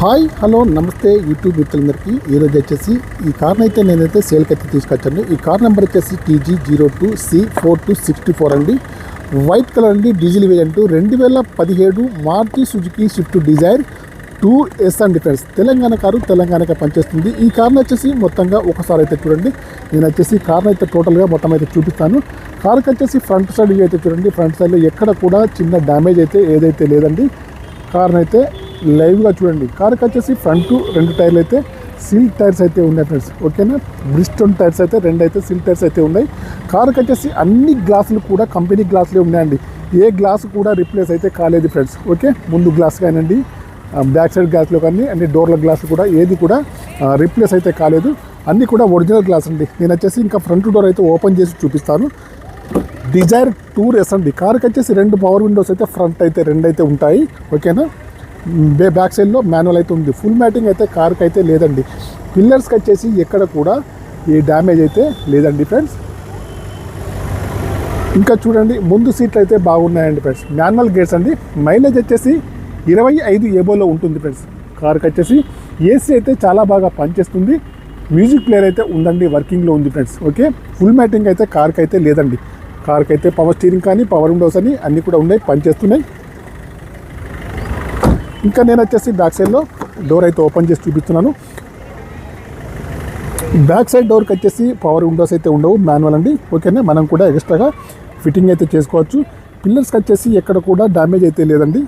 Hi hello నమస్తే YouTube మిత్రులందరికీ ఈరోజు వచ్చేసి ఈ కార్ని అయితే నేనైతే సేల్కి అయితే తీసుకొచ్చాను. ఈ కార్ నెంబర్ వచ్చేసి TG02C4264 అండి. వైట్ కలర్ అండి, diesel variant 2017 Maruti Suzuki Swift Dzire 2S అండి ఫ్రెండ్స్. తెలంగాణ కారు తెలంగాణకి పనిచేస్తుంది. ఈ కార్ని వచ్చేసి మొత్తంగా ఒకసారి అయితే చూడండి. నేను వచ్చేసి కార్ని అయితే టోటల్గా మొత్తం అయితే చూపిస్తాను. కార్కి వచ్చేసి ఫ్రంట్ సైడ్ వ్యూ అయితే చూడండి. ఫ్రంట్ సైడ్లో ఎక్కడ కూడా చిన్న డ్యామేజ్ అయితే ఏదైతే లేదండి. కార్ని అయితే లైవ్గా చూడండి. కార్కి వచ్చేసి ఫ్రంట్ 2 టైర్లు అయితే సీల్ టైర్స్ అయితే ఉన్నాయి ఫ్రెండ్స్. ఓకేనా, బ్రిస్టోన్ టైర్స్ అయితే 2 అయితే సీల్ టైర్స్ అయితే ఉన్నాయి. కార్కి వచ్చేసి అన్ని గ్లాసులు కూడా కంపెనీ గ్లాసులే ఉన్నాయండి. ఏ గ్లాసు కూడా రిప్లేస్ అయితే కాలేదు ఫ్రెండ్స్. ఓకే, ముందు గ్లాస్ కానివ్వండి, బ్యాక్ సైడ్ గ్లాస్లో కానీ అన్ని డోర్ల గ్లాసులు కూడా ఏది కూడా రిప్లేస్ అయితే కాలేదు. అన్నీ కూడా ఒరిజినల్ గ్లాస్ అండి. నేను వచ్చేసి ఇంకా ఫ్రంట్ డోర్ అయితే ఓపెన్ చేసి చూపిస్తాను. డిజైర్ 2S అండి. కార్కి వచ్చేసి 2 పవర్ విండోస్ అయితే ఫ్రంట్ అయితే 2 అయితే ఉంటాయి. ఓకేనా, బ్యాక్ సైడ్లో మాన్యువల్ అయితే ఉంది. ఫుల్ మ్యాటింగ్ అయితే కార్కి అయితే లేదండి. పిల్లర్స్కి వచ్చేసి ఎక్కడ కూడా ఏ డ్యామేజ్ అయితే లేదండి ఫ్రెండ్స్. ఇంకా చూడండి, ముందు సీట్లు అయితే బాగున్నాయండి ఫ్రెండ్స్. మాన్యువల్ గేర్స్ అండి. మైలేజ్ వచ్చేసి 25 ఏబోలో ఉంటుంది ఫ్రెండ్స్. కార్కి వచ్చేసి ఏసీ అయితే చాలా బాగా పనిచేస్తుంది. మ్యూజిక్ ప్లేయర్ అయితే ఉందండి, వర్కింగ్లో ఉంది ఫ్రెండ్స్. ఓకే, ఫుల్ మ్యాటింగ్ అయితే కార్కి అయితే లేదండి. కార్కి అయితే పవర్ స్టీరింగ్ కానీ పవర్ విండోస్ అని అన్నీ కూడా ఉన్నాయి, పనిచేస్తున్నాయి. ఇంకా నేను వచ్చేసి బ్యాక్ సైడ్లో డోర్ అయితే ఓపెన్ చేసి చూపిస్తున్నాను. బ్యాక్ సైడ్ డోర్కి వచ్చేసి పవర్ విండోస్ అయితే ఉండవు, మాన్యువల్ అండి. ఓకేనా, మనం కూడా ఎక్స్ట్రాగా ఫిట్టింగ్ అయితే చేసుకోవచ్చు. పిల్లర్స్కి వచ్చేసి ఎక్కడ కూడా డ్యామేజ్ అయితే లేదండి.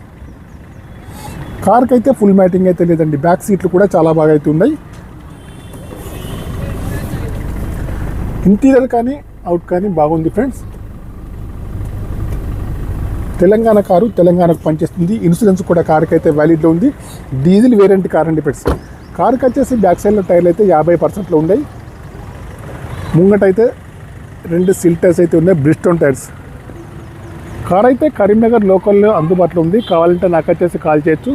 కార్కి అయితే ఫుల్ మ్యాటింగ్ అయితే లేదండి. బ్యాక్ సీట్లు కూడా చాలా బాగా అయితే ఉన్నాయి. ఇంటీరియర్ కానీ అవుట్ కానీ బాగుంది ఫ్రెండ్స్. తెలంగాణ కారు తెలంగాణకు పనిచేస్తుంది. ఇన్సూరెన్స్ కూడా కార్కి అయితే వ్యాలిడ్లో ఉంది. డీజిల్ వేరియంట్ కార్ అండి ఫ్రెండ్స్. కార్కి వచ్చేసి బ్యాక్ సైడ్లో టైర్లు అయితే 50%లో ఉన్నాయి. ముంగటైతే 2 సీల్ టైర్స్ అయితే ఉన్నాయి, బ్రిస్టోన్ టైర్స్. కార్ అయితే కరీంనగర్ లోకల్లో అందుబాటులో ఉంది. కావాలంటే నాకు వచ్చేసి కాల్ చేయొచ్చు.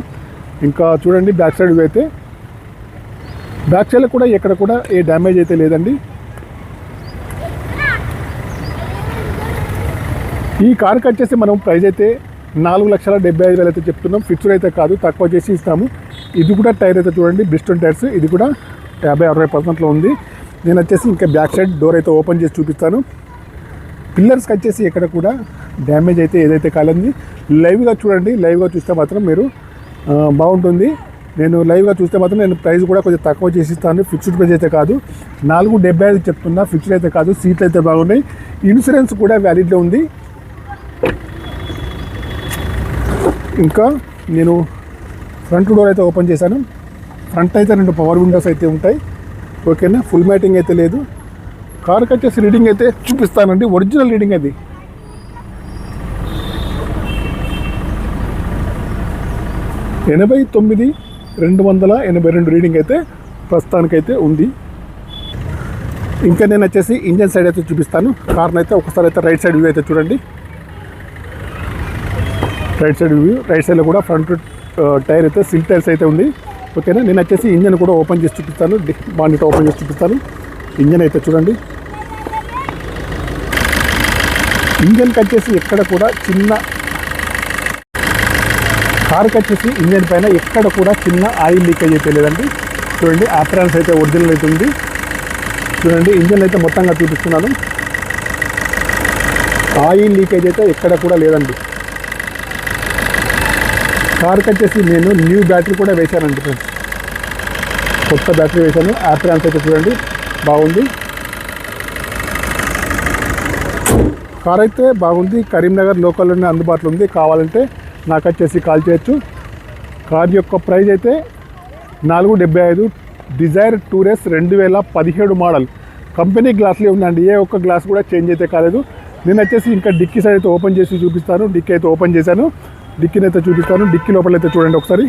ఇంకా చూడండి, బ్యాక్ సైడ్ అయితే బ్యాక్ సైడ్లో కూడా ఎక్కడ కూడా ఏ డ్యామేజ్ అయితే లేదండి. ఈ కార్కి వచ్చేసి మనం ప్రైస్ అయితే 4,75,000 అయితే చెప్తున్నాం. ఫిక్స్డ్ అయితే కాదు, తక్కువ చేసి ఇస్తాము. ఇది కూడా టైర్ అయితే చూడండి, బ్రిస్టోన్ టైర్స్. ఇది కూడా 50-60%లో ఉంది. నేను వచ్చేసి ఇంకా బ్యాక్ సైడ్ డోర్ అయితే ఓపెన్ చేసి చూపిస్తాను. పిల్లర్స్కి వచ్చేసి ఎక్కడ కూడా డ్యామేజ్ అయితే ఏదైతే కాలేదు. లైవ్గా చూడండి, లైవ్గా చూస్తే మాత్రం మీరు బాగుంటుంది. నేను లైవ్గా చూస్తే మాత్రం నేను ప్రైస్ కూడా కొంచెం తక్కువ చేసి ఇస్తాను. ఫిక్స్డ్ ప్రైస్ అయితే కాదు, 4,75,000 చెప్తున్నా. ఫిక్స్డ్ అయితే కాదు. సీట్లు అయితే బాగున్నాయి. ఇన్సూరెన్స్ కూడా వ్యాలిడ్లో ఉంది. ఇంకా నేను ఫ్రంట్ డోర్ అయితే ఓపెన్ చేశాను. ఫ్రంట్ అయితే 2 పవర్ విండోస్ అయితే ఉంటాయి. ఓకేనా, ఫుల్ మ్యాటింగ్ అయితే లేదు. కార్కి వచ్చేసి రీడింగ్ అయితే చూపిస్తానండి. ఒరిజినల్ రీడింగ్ అది 89,282 రీడింగ్ అయితే ప్రస్తుతానికైతే ఉంది. ఇంకా నేను వచ్చేసి ఇంజన్ సైడ్ అయితే చూపిస్తాను. కార్ని అయితే ఒకసారి అయితే రైట్ సైడ్ వ్యూ అయితే చూడండి. రైట్ సైడ్ వ్యూ, రైట్ సైడ్లో కూడా ఫ్రంట్ టైర్ అయితే సిల్ టైర్స్ అయితే ఉంది. ఓకేనా, నేను వచ్చేసి ఇంజన్ కూడా ఓపెన్ చేసి చూపిస్తాను. బానెట్ ఓపెన్ చేసి చూపిస్తాను. ఇంజన్ అయితే చూడండి. ఇంజన్కి వచ్చేసి ఎక్కడ కూడా చిన్న, కార్కి వచ్చేసి ఇంజన్ పైన ఎక్కడ కూడా చిన్న ఆయిల్ లీకేజ్ అయితే లేదండి. చూడండి, అప్రాన్స్ అయితే ఒరిజినల్ అయితే ఉంది. చూడండి, ఇంజన్ అయితే మొత్తంగా చూపిస్తున్నాను. ఆయిల్ లీకేజ్ అయితే ఎక్కడ కూడా లేదండి. కార్కి వచ్చేసి నేను న్యూ బ్యాటరీ కూడా వేశానండి ఫ్రెండ్స్. కొత్త బ్యాటరీ వేశాను. అప్రాన్స్ అయితే చూడండి, బాగుంది. కార్ అయితే బాగుంది. కరీంనగర్ లోకల్లోనే అందుబాటులో ఉంది. కావాలంటే నాకు వచ్చేసి కాల్ చేయొచ్చు. కార్ యొక్క ప్రైస్ అయితే 4,75,000. Dzire 2S 2017 model. కంపెనీ గ్లాస్లే ఉందండి. ఏ ఒక్క గ్లాస్ కూడా చేంజ్ అయితే కాలేదు. నేను వచ్చేసి ఇంకా డిక్కీ సైడ్ అయితే ఓపెన్ చేసి చూపిస్తాను. డిక్కీ అయితే ఓపెన్ చేశాను. డిక్కీని అయితే చూపిస్తాను. డిక్కీ లోపల అయితే చూడండి ఒకసారి.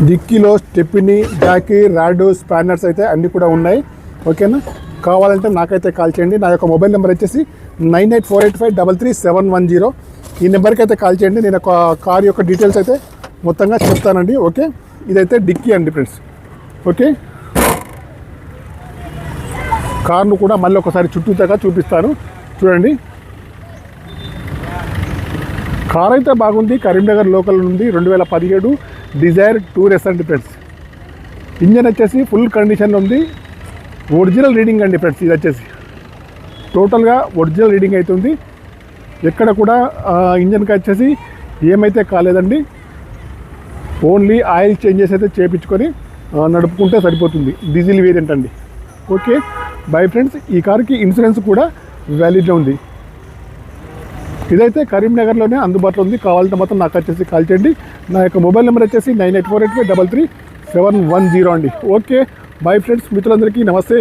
డిక్కీలో స్టెప్నీ, జాకీ, రాడ్, స్పానర్స్ అయితే అన్నీ కూడా ఉన్నాయి. ఓకేనా, కావాలంటే నాకైతే కాల్ చేయండి. నా యొక్క మొబైల్ నెంబర్ వచ్చేసి 9848533710. ఈ నెంబర్కి అయితే కాల్ చేయండి. నేను ఒక కార్ యొక్క డీటెయిల్స్ అయితే మొత్తంగా చెప్తానండి. ఓకే, ఇదైతే డిక్కీ అండి ఫ్రెండ్స్. ఓకే, కార్ను కూడా మళ్ళీ ఒకసారి చుట్టూతగా చూపిస్తాను. చూడండి, కార్ అయితే బాగుంది. కరీంనగర్ లోకల్ నుండి 2017 డిజైర్ టూర్ అండి ఫ్రెండ్స్. ఇంజన్ వచ్చేసి ఫుల్ కండిషన్లో ఉంది. ఒరిజినల్ రీడింగ్ అండి ఫ్రెండ్స్. ఇది వచ్చేసి టోటల్గా ఒరిజినల్ రీడింగ్ అవుతుంది. ఎక్కడ కూడా ఇంజన్కి వచ్చేసి ఏమైతే కాలేదండి. ఓన్లీ ఆయిల్ చేంజెస్ అయితే చేయించుకొని నడుపుకుంటే సరిపోతుంది. డీజిల్ వేరియంట్ అండి. Okay bye friends. ఈ కార్కి ఇన్సూరెన్స్ కూడా వ్యాలిడ్గా ఉంది. ఇదైతే కరీంనగర్లోనే అందుబాటులో ఉంది. కావాలంటే మాత్రం నాకు వచ్చేసి కాల్ చేయండి. నా యొక్క మొబైల్ నెంబర్ వచ్చేసి 9848533710 అండి. Okay bye friends. మిత్రులందరికీ నమస్తే.